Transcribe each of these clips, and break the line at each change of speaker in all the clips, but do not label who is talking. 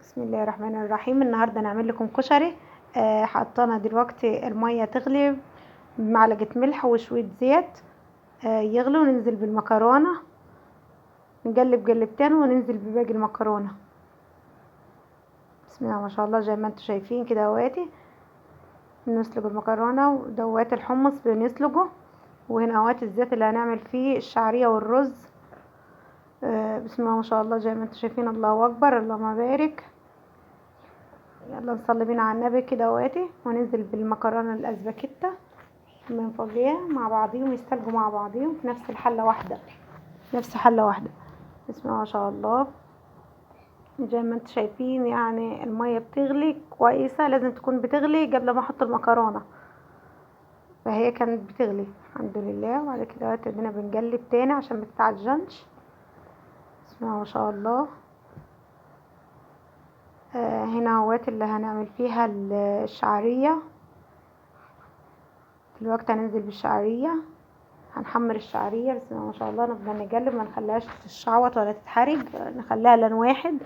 بسم الله الرحمن الرحيم. النهارده نعمل لكم كشري. حطينا دلوقتي الميه تغلي بمعلقه ملح وشويه زيت يغلوا، وننزل بالمكرونه، نقلب قلبتين وننزل بباقي المكرونه. بسم الله ما شاء الله، زي ما انتم شايفين كده اهواتي نسلق المكرونه، ودوات الحمص بنسلقه، وهنا اهوات الزيت اللي هنعمل فيه الشعريه والرز. بسم الله ما شاء الله، زي ما انتم شايفين. الله اكبر، اللهم بارك. يلا نصلي بينا على النبي كده اهواتي، وننزل بالمكرونه الاسباجيتا من فوقيها مع بعضيهم، يستلقوا مع بعضيهم في نفس الحله واحده، نفس حله واحده. بسم الله ما شاء الله، زي ما انتم شايفين. يعني الميه بتغلي كويسه، لازم تكون بتغلي قبل ما احط المكرونه، فهي كانت بتغلي الحمد لله. وبعد كده ابتدينا بنقلب تاني عشان ما تتعجنش. بسم الله ما شاء الله. هنا اهوات اللي هنعمل فيها الشعريه. دلوقتي هننزل بالشعريه، هنحمر الشعريه. بسم الله ما شاء الله، نفضل نقلب، ما نخليهاش تتشعوط ولا تتحرج، نخليها لون واحد.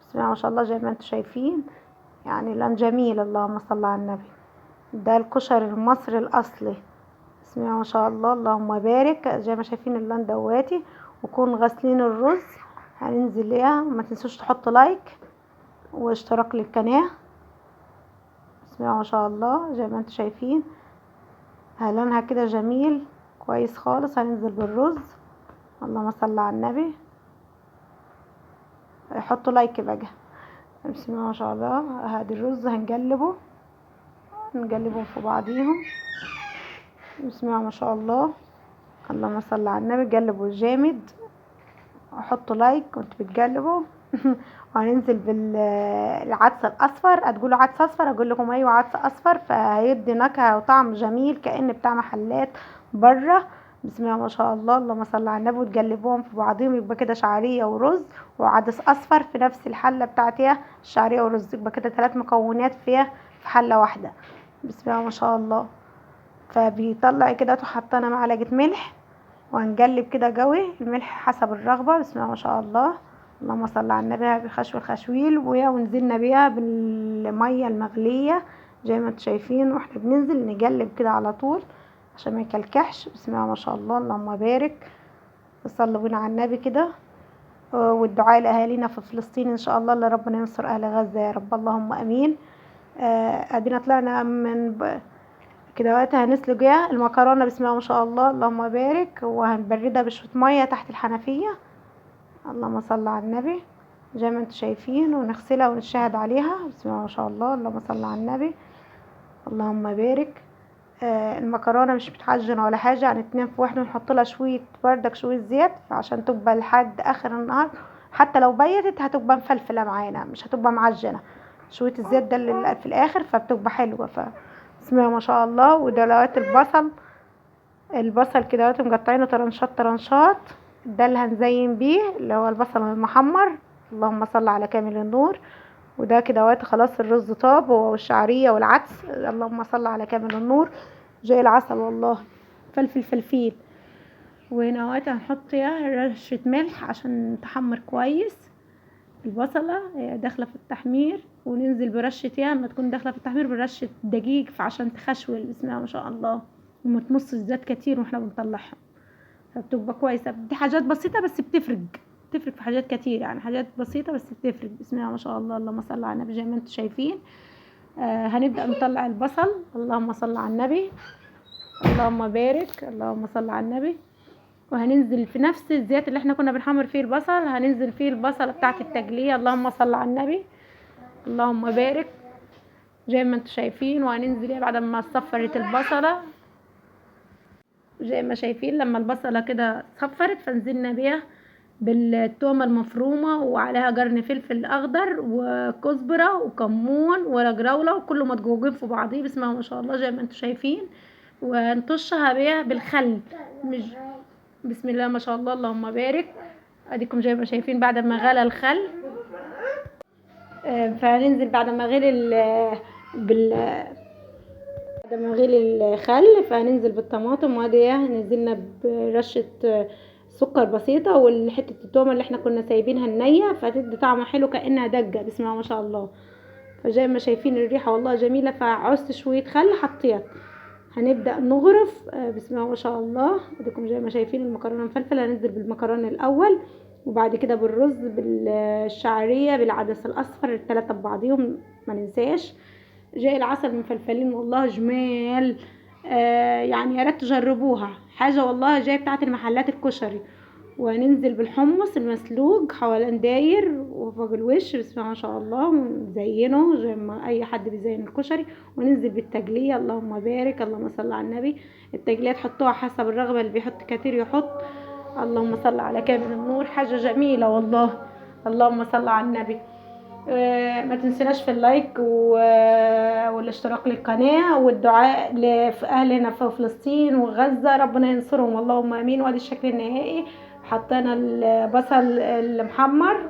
بسم الله ما شاء الله، زي ما انتم شايفين. يعني لون جميل، اللهم صل على النبي. ده الكشري المصري الاصلي. بسم الله ما شاء الله، اللهم بارك. زي ما شايفين اللون دواتي. وكون غاسلين الرز، هننزل ليها. ما تنسوش تحطوا لايك واشتراك للقناه. بسم الله ما شاء الله، زي ما انتم شايفين لونها كده جميل كويس خالص. هننزل بالرز، اللهم صل على النبي. حطوا لايك بقى. بسم الله ما شاء الله، هادي الرز نقلبهم في بعضيهم. بسم الله ما شاء الله، اللهم صل على النبي. قلبوا جامد، حطوا لايك وانتوا بتقلبوا. وهننزل بالعدس الاصفر. هتقولوا عدس اصفر، اقول لكم ايوه عدس اصفر، فهيدي نكهه وطعم جميل كأن بتاع محلات بره. بسم الله ما شاء الله، اللهم صل على النبي. وتقلبوهم في بعضهم، يبقى كده شعريه ورز وعدس اصفر في نفس الحله بتاعتها. الشعريه والرز يبقى كده 3 مكونات فيها في حله واحده. بسم الله ما شاء الله. فبيطلع كده، حطينا معلقه ملح، وهنقلب كده قوي. الملح حسب الرغبة. بسم الله ما شاء الله، اللهم صل على النبي. بخشو الخشويل ونزلنا بيها بالمية المغلية زي ما انتم شايفين. واحنا بننزل نقلب كده على طول عشان ما يكلكحش. بسم الله ما شاء الله، اللهم بارك. صلوا بينا على النبي كده. والدعاء لأهالينا في فلسطين إن شاء الله، اللي ربنا ينصر أهل غزة يا رب، اللهم أمين. ادينا طلعنا من كده وقتها هنسلق المكرونه. بسم الله ما شاء الله، اللهم بارك. وهنبردها بشويه ميه تحت الحنفيه، اللهم صل على النبي، زي ما انتم شايفين. ونغسلها ونشهد عليها. بسم الله ما شاء الله، اللهم صل على النبي، اللهم بارك. المكرونه مش بتعجن ولا حاجه، يعني 2 في 1. ونحط لها شويه بردك شويه زيت عشان تبقى لحد اخر النهار. حتى لو بيتت هتبقى مفلفله معانا، مش هتبقى معجنه. شويه الزيت ده اللي في الاخر فبتبقى حلوه. بسم الله ما شاء الله. ودلوقتي البصل كده مقطعينه طرنشات طرنشات. ده اللي هنزين بيه، اللي هو البصل المحمر، اللهم صل على كامل النور. وده كده خلاص الرز طاب، والشعريه والعدس، اللهم صل على كامل النور. زي العسل والله، فلفل فلفيل. وهنا هنحط رشه ملح عشان تحمر كويس البصلة داخلة في التحمير. وننزل برشة لما تكون داخلة في التحمير برشة دقيق عشان تخشول. بسم الله ما شاء الله. وما تمص الزيت كتير واحنا بنطلعها، فبتبقى كويسة. دي حاجات بسيطة بس بتفرق في حاجات كتير، يعني حاجات بسيطة بس بتفرق. بسم الله ما شاء الله، اللهم صل على النبي. زي ما انتم شايفين هنبدأ نطلع البصل. اللهم صل على النبي، اللهم بارك، اللهم صل على النبي. وهننزل في نفس الزيت اللي احنا كنا بنحمر فيه البصل، هننزل فيه البصلة بتاعت التقلية. اللهم صل على النبي، اللهم بارك، زي ما انتم شايفين. وهننزل بعد ما صفرت البصلة، زي ما شايفين لما البصلة كده صفرت فنزلنا بيها بالتومة المفرومة، وعليها قرن فلفل اخضر وكزبرة وكمون ورجراولة، وكله مدجوجين في بعضيه. بسم الله ما شاء الله، زي ما انتم شايفين. ونطشها بيها بالخل. مش بسم الله ما شاء الله، اللهم بارك. اديكم زي ما شايفين بعد ما غلى الخل. فهننزل بعد ما غلي بعد ما غلي الخل، فهننزل بالطماطم. وادي نزلنا برشة سكر بسيطة، والحتة التومة اللي احنا كنا سايبينها النية فتدي طعم حلو كأنها دجة. بسم الله ما شاء الله. فزي ما شايفين الريحة والله جميلة. فعوزت شوية خل حطيت. هنبدأ نغرف. بسم الله ما شاء الله. اديكم زي ما شايفين المكرونة مفلفلة. هننزل بالمكرونة الأول، وبعد كده بالرز، بالشعرية، بالعدس الأصفر، التلاتة ببعضيهم ما ننساش. جاي العسل مفلفلين والله جمال. يعني يا ريت تجربوها، حاجة والله جاي بتاعت المحلات الكشري. وننزل بالحمص المسلوق حوالين داير وفوق الوش. بسم الله ما شاء الله. ونزينه زي ما اي حد بيزين الكشري. وننزل بالتقليه. اللهم بارك، اللهم صل على النبي. التقليه تحطوها حسب الرغبه، اللي بيحط كتير يحط. اللهم صل على كامل النور. حاجه جميله والله. اللهم صل على النبي. ما تنسناش في اللايك والاشتراك للقناة، والدعاء لأهلنا في فلسطين وغزة، ربنا ينصرهم اللهم امين. وادي الشكل النهائي. حطينا البصل المحمر